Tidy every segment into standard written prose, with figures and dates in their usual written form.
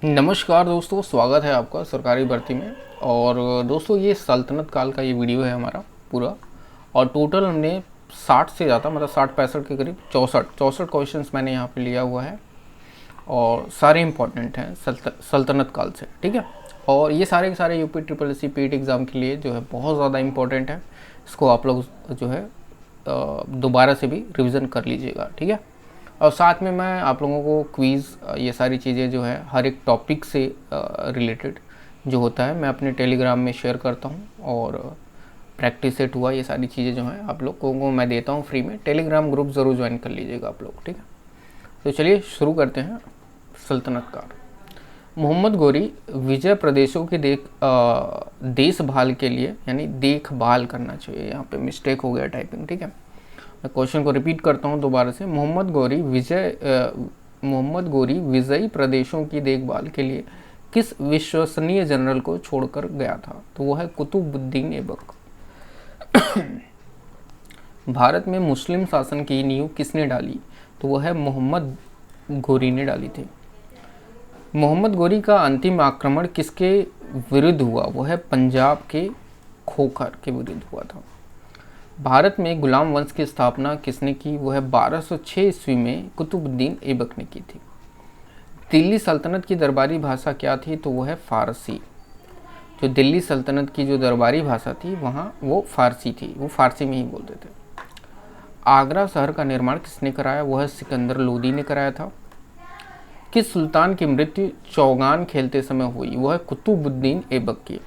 नमस्कार दोस्तों, स्वागत है आपका सरकारी भर्ती में। और दोस्तों, ये सल्तनत काल का ये वीडियो है हमारा पूरा। और टोटल हमने 60 से ज़्यादा, मतलब 60-65 के करीब 64 क्वेश्चंस मैंने यहाँ पे लिया हुआ है। और सारे इंपॉर्टेंट हैं सल्तनत काल से, ठीक है। और ये सारे के सारे UP triple S C PT exam के लिए जो है बहुत ज़्यादा इंपॉर्टेंट है। इसको आप लोग जो है दोबारा से भी रिविज़न कर लीजिएगा, ठीक है। और साथ में मैं आप लोगों को क्विज़, ये सारी चीज़ें जो है हर एक टॉपिक से रिलेटेड जो होता है मैं अपने टेलीग्राम में शेयर करता हूँ। और प्रैक्टिस सेट हुआ, ये सारी चीज़ें जो हैं आप लोगों को मैं देता हूँ फ्री में। टेलीग्राम ग्रुप ज़रूर ज्वाइन कर लीजिएगा आप लोग, ठीक है। तो चलिए शुरू करते हैं। सल्तनत काल। मोहम्मद गोरी विजय प्रदेशों की देखभाल के लिए, यानी देखभाल करना चाहिए, यहाँ पे मिस्टेक हो गया टाइपिंग, ठीक है। मैं क्वेश्चन को रिपीट करता हूँ दोबारा से। मोहम्मद गोरी विजयी प्रदेशों की देखभाल के लिए किस विश्वसनीय जनरल को छोड़कर गया था? तो वो है कुतुबुद्दीन ऐबक। भारत में मुस्लिम शासन की नींव किसने डाली? तो वो है मोहम्मद गोरी ने डाली थी। मोहम्मद गोरी का अंतिम आक्रमण किसके विरुद्ध हुआ? वो है पंजाब के खोखर के विरुद्ध हुआ था। भारत में गुलाम वंश की स्थापना किसने की? वो है 1206 ईस्वी में कुतुबुद्दीन ऐबक ने की थी। दिल्ली सल्तनत की दरबारी भाषा क्या थी? तो वो है फारसी। जो दिल्ली सल्तनत की जो दरबारी भाषा थी वहाँ वो फारसी थी, वो फारसी में ही बोलते थे। आगरा शहर का निर्माण किसने कराया? वो है सिकंदर लोदी ने कराया था। किस सुल्तान की मृत्यु चौगान खेलते समय हुई? वो है कुतुबुद्दीन ऐबक की।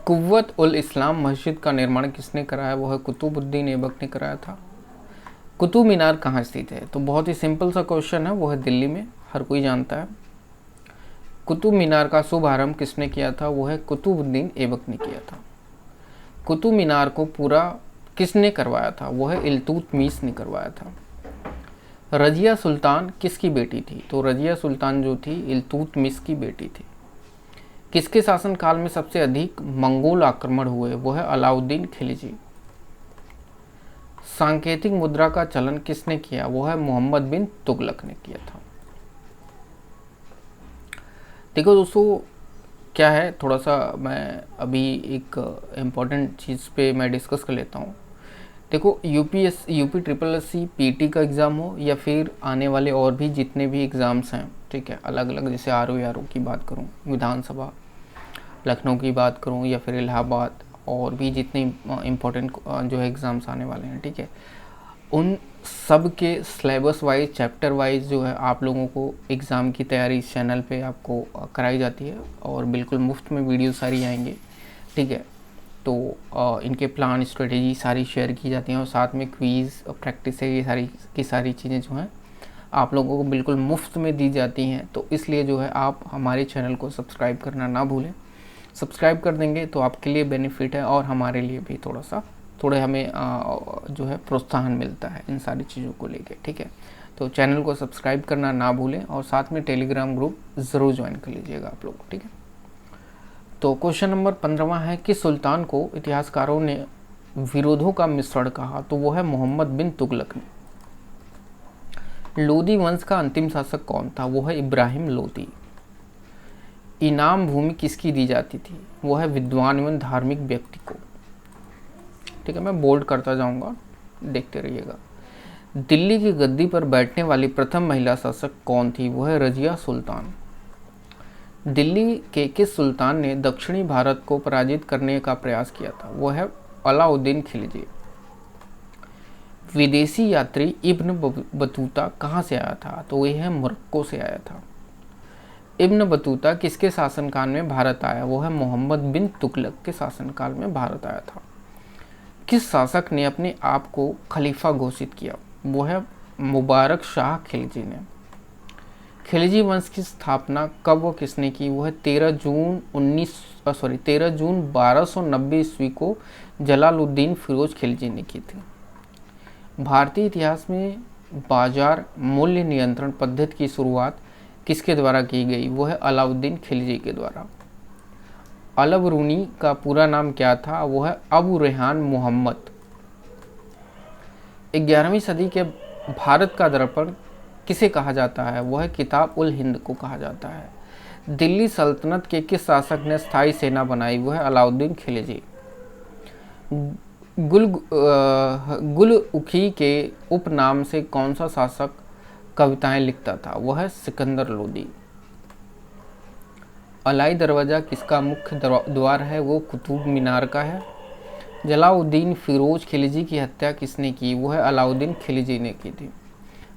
कुव्वत उल इस्लाम मस्जिद का निर्माण किसने कराया? वो है कुतुबुद्दीन ऐबक ने कराया था। कुतुब मीनार कहाँ स्थित है? तो बहुत ही सिंपल सा क्वेश्चन है, वो है दिल्ली में, हर कोई जानता है। कुतुब मीनार का शुभारंभ किसने किया था? वो है कुतुबुद्दीन ऐबक ने किया था। कुतुब मीनार को पूरा किसने करवाया था? वो है इल्तुतमिश ने करवाया था। रजिया सुल्तान किसकी बेटी थी? तो रजिया सुल्तान जो थी इल्तुतमिश की बेटी थी। किसके शासनकाल में सबसे अधिक मंगोल आक्रमण हुए? वो है अलाउद्दीन खिलजी। सांकेतिक मुद्रा का चलन किसने किया? वो है मोहम्मद बिन तुगलक ने किया था। देखो दोस्तों, क्या है, थोड़ा सा मैं अभी एक इम्पॉर्टेंट चीज़ पे मैं डिस्कस कर लेता हूँ। देखो, UP triple S C PT का एग्ज़ाम हो या फिर आने वाले और भी जितने भी एग्ज़ाम्स हैं, ठीक है, अलग अलग, जैसे आर ओ की बात करूँ, विधानसभा लखनऊ की बात करूँ, या फिर इलाहाबाद, और भी जितने इम्पोर्टेंट जो है एग्ज़ाम्स आने वाले हैं, ठीक है, उन सब के सिलेबस वाइज, चैप्टर वाइज जो है आप लोगों को एग्ज़ाम की तैयारी इस चैनल पे आपको कराई जाती है। और बिल्कुल मुफ्त में वीडियो सारी आएंगे, ठीक है। तो इनके प्लान, स्ट्रेटेजी सारी शेयर की जाती हैं, और साथ में क्विज़ और प्रैक्टिस है, ये सारी की सारी चीज़ें जो हैं आप लोगों को बिल्कुल मुफ्त में दी जाती हैं। तो इसलिए जो है आप हमारे चैनल को सब्सक्राइब करना ना भूलें। सब्सक्राइब कर देंगे तो आपके लिए बेनिफिट है, और हमारे लिए भी थोड़े हमें जो है प्रोत्साहन मिलता है इन सारी चीज़ों को लेके, ठीक है। तो चैनल को सब्सक्राइब करना ना भूलें, और साथ में टेलीग्राम ग्रुप ज़रूर ज्वाइन कर लीजिएगा आप लोग, ठीक है। तो क्वेश्चन नंबर 15 है कि सुल्तान को इतिहासकारों ने विरोधों का मिश्रण कहा? तो वो है मोहम्मद बिन तुगलक ने। लोदी वंश का अंतिम शासक कौन था? वो है इब्राहिम लोदी। इनाम भूमि किसकी दी जाती थी? वो है विद्वान एवं धार्मिक व्यक्ति को, ठीक है। मैं बोल्ड करता जाऊंगा, देखते रहिएगा। दिल्ली की गद्दी पर बैठने वाली प्रथम महिला शासक कौन थी? वो है रजिया सुल्तान। दिल्ली के किस सुल्तान ने दक्षिणी भारत को पराजित करने का प्रयास किया था? वो है अलाउद्दीन खिलजी। विदेशी यात्री इब्न बतूता कहाँ से आया था? तो वह है मोरक्को से आया था। इब्न बतूता किसके शासनकाल में भारत आया? वो है मोहम्मद बिन तुगलक के शासनकाल में भारत आया था। किस शासक ने अपने आप को खलीफा घोषित किया? वो है मुबारक शाह खिलजी ने। खिलजी वंश की स्थापना कब व किसने की? वो है 13 जून 1290 ईस्वी को जलालुद्दीन फिरोज खिलजी ने की थी। भारतीय इतिहास में बाजार मूल्य नियंत्रण पद्धति की शुरुआत किसके द्वारा की गई? वो है अलाउद्दीन खिलजी के द्वारा। अलबरूनी का पूरा नाम क्या था? वो है अबू रेहान मोहम्मद। 11वीं सदी के भारत का दर्पण किसे कहा जाता है? वह किताब उल हिंद को कहा जाता है। दिल्ली सल्तनत के किस शासक ने स्थायी सेना बनाई? वह अलाउद्दीन खिलजी। गुल उखी के उपनाम से कौन सा शासक कविताएं लिखता था? वह सिकंदर लोदी। अलाई दरवाज़ा किसका मुख्य द्वार है? वो कुतुब मीनार का है। जलाउद्दीन फिरोज खिलजी की हत्या किसने की? वह अलाउद्दीन खिलजी ने की थी।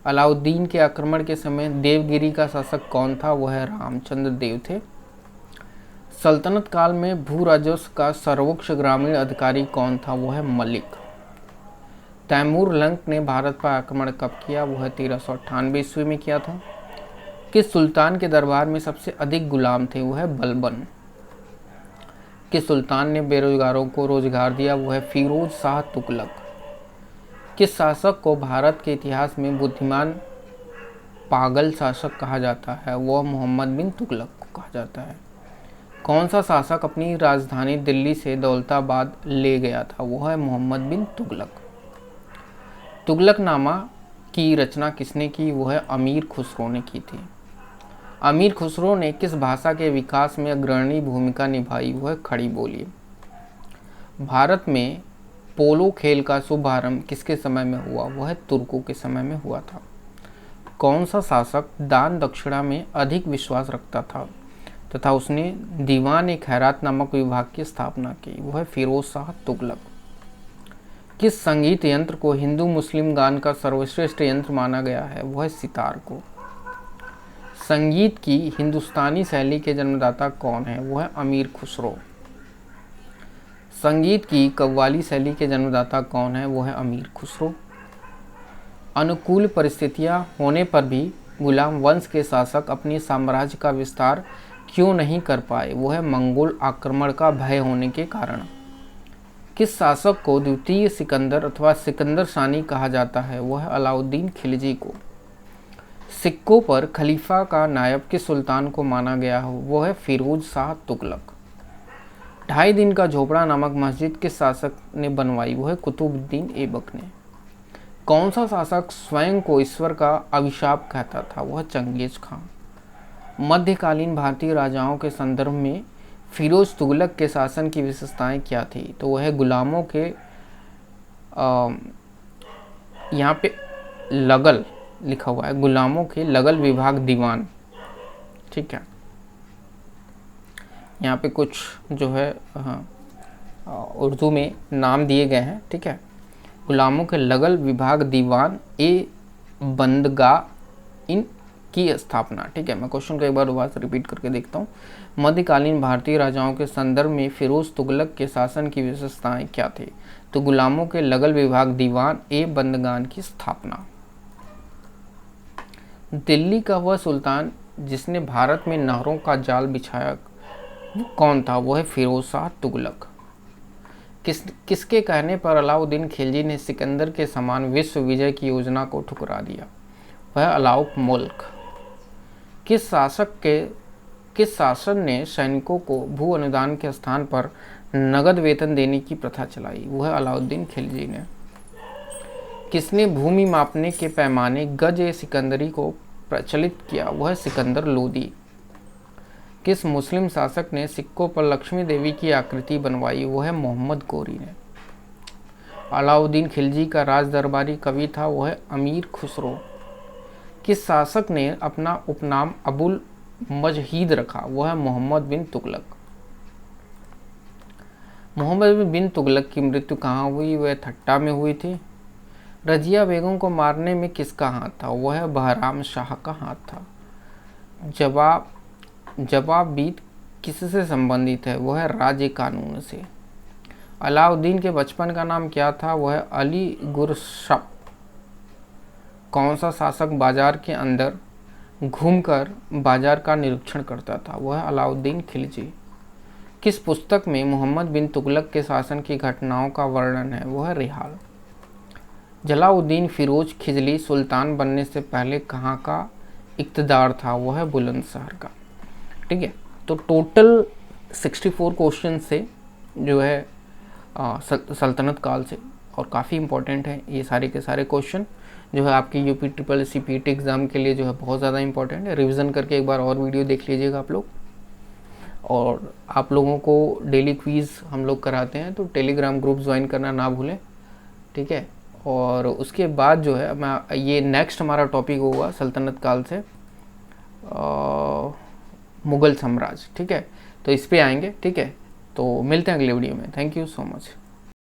अलाउद्दीन के आक्रमण के समय देवगिरी का शासक कौन था? वह रामचंद्र देव थे। सल्तनत काल में भू राजस्व का सर्वोच्च ग्रामीण अधिकारी कौन था? वह मलिक। तैमूर लंक ने भारत पर आक्रमण कब किया? वह 1398 ईस्वी में किया था। किस सुल्तान के दरबार में सबसे अधिक गुलाम थे? वह बलबन। किस सुल्तान ने बेरोजगारों को रोजगार दिया? वह फिरोज शाह तुगलक। किस शासक को भारत के इतिहास में बुद्धिमान पागल शासक कहा जाता है? वह मोहम्मद बिन तुगलक को कहा जाता है। कौन सा शासक अपनी राजधानी दिल्ली से दौलताबाद ले गया था? वह है मोहम्मद बिन तुगलक। तुगलकनामा की रचना किसने की? वह अमीर खुसरो ने की थी। अमीर खुसरो ने किस भाषा के विकास में अग्रणी भूमिका निभाई? वह खड़ी बोली। भारत में पोलो खेल का शुभारंभ किसके समय में हुआ? वह तुर्कों के समय में हुआ था। कौन सा शासक दान दक्षिणा में अधिक विश्वास रखता था तथा उसने दीवान खैरात नामक विभाग की स्थापना की? वह फिरोज शाह तुगलक। किस संगीत यंत्र को हिंदू मुस्लिम गान का सर्वश्रेष्ठ यंत्र माना गया है? वह सितार को। संगीत की हिंदुस्तानी शैली के जन्मदाता कौन है? वह अमीर खुसरो। संगीत की कव्वाली शैली के जन्मदाता कौन है? वह अमीर खुसरो। अनुकूल परिस्थितियां होने पर भी गुलाम वंश के शासक अपनी साम्राज्य का विस्तार क्यों नहीं कर पाए? वह मंगोल आक्रमण का भय होने के कारण। किस शासक को द्वितीय सिकंदर अथवा सिकंदर सानी कहा जाता है? वह अलाउद्दीन खिलजी को। सिक्कों पर खलीफा का नायब किस सुल्तान को माना गया हो? वह है फिरोज शाह तुगलक। 2.5 दिन का झोपड़ा नामक मस्जिद किस शासक ने बनवाई? वह है कुतुबुद्दीन ऐबक ने। कौन सा शासक स्वयं को ईश्वर का अभिशाप कहता था? वह चंगेज खां। मध्यकालीन भारतीय राजाओं के संदर्भ में फिरोज तुगलक के शासन की विशेषताएं क्या थी? तो वह गुलामों के यहाँ पे लगल लिखा हुआ है, गुलामों के लगल विभाग दीवान। ठीक है, यहाँ पे कुछ जो है उर्दू में नाम दिए गए हैं। ठीक है, गुलामों के लगल विभाग दीवान ए बंदगाह इन की स्थापना। ठीक है, मैं क्वेश्चन को एक बार दोबारा रिपीट करके देखता हूँ। मध्यकालीन भारतीय राजाओं के संदर्भ में फिरोज तुगलक के शासन की विशेषताएं क्या थी? तो गुलामों के लगल विभाग दीवान ए बंदगान की स्थापना। दिल्ली का वह सुल्तान जिसने भारत में नहरों का जाल बिछाया वो कौन था? वह है फिरोज शाह तुगलक। किसके कहने पर अलाउद्दीन खिलजी ने सिकंदर के समान विश्व विजय की योजना को ठुकरा दिया? वह अलाउक मुल्क। किस शासन ने सैनिकों को भू अनुदान के स्थान पर नगद वेतन देने की प्रथा चलाई? वह अलाउद्दीन खिलजी ने। किसने भूमि मापने के पैमाने गज ए सिकंदरी को प्रचलित किया? वह सिकंदर लोदी। किस मुस्लिम शासक ने सिक्कों पर लक्ष्मी देवी की आकृति बनवाई? वह मोहम्मद गोरी ने। अलाउद्दीन खिलजी का राज दरबारी कवि था? वह अमीर खुसरो। किस शासक ने अपना उपनाम अबुल मजहीद रखा? वह मोहम्मद बिन तुगलक। मोहम्मद बिन तुगलक की मृत्यु कहाँ हुई? वह ठट्टा में हुई थी। रजिया बेगम को मारने में किसका हाथ था? वह बहराम शाह का हाथ था। जवाबीत किससे संबंधित है? वह राज्य कानून से। अलाउद्दीन के बचपन का नाम क्या था? वह अली गुरशप। कौन सा शासक बाजार के अंदर घूमकर बाजार का निरीक्षण करता था? वह अलाउद्दीन खिलजी। किस पुस्तक में मोहम्मद बिन तुगलक के शासन की घटनाओं का वर्णन है? वह रिहाल। जलाउद्दीन फिरोज खिजली सुल्तान बनने से पहले कहाँ का इक़्तिदार था? वह है बुलंदशहर का। ठीक है, तो टोटल 64 क्वेश्चन से जो है सल्तनत काल से, और काफ़ी इम्पोर्टेंट है ये सारे के सारे क्वेश्चन। जो है आपकी UP triple S C PT exam के लिए जो है बहुत ज़्यादा इंपॉर्टेंट है। रिवीजन करके एक बार और वीडियो देख लीजिएगा आप लोग। और आप लोगों को डेली क्विज़ हम लोग कराते हैं, तो टेलीग्राम ग्रुप ज्वाइन करना ना भूलें, ठीक है। और उसके बाद जो है मैं ये नेक्स्ट हमारा टॉपिक होगा सल्तनत काल से मुग़ल साम्राज्य, ठीक है। तो इस पे आएंगे, ठीक है। तो मिलते हैं अगले वीडियो में। Thank you so much.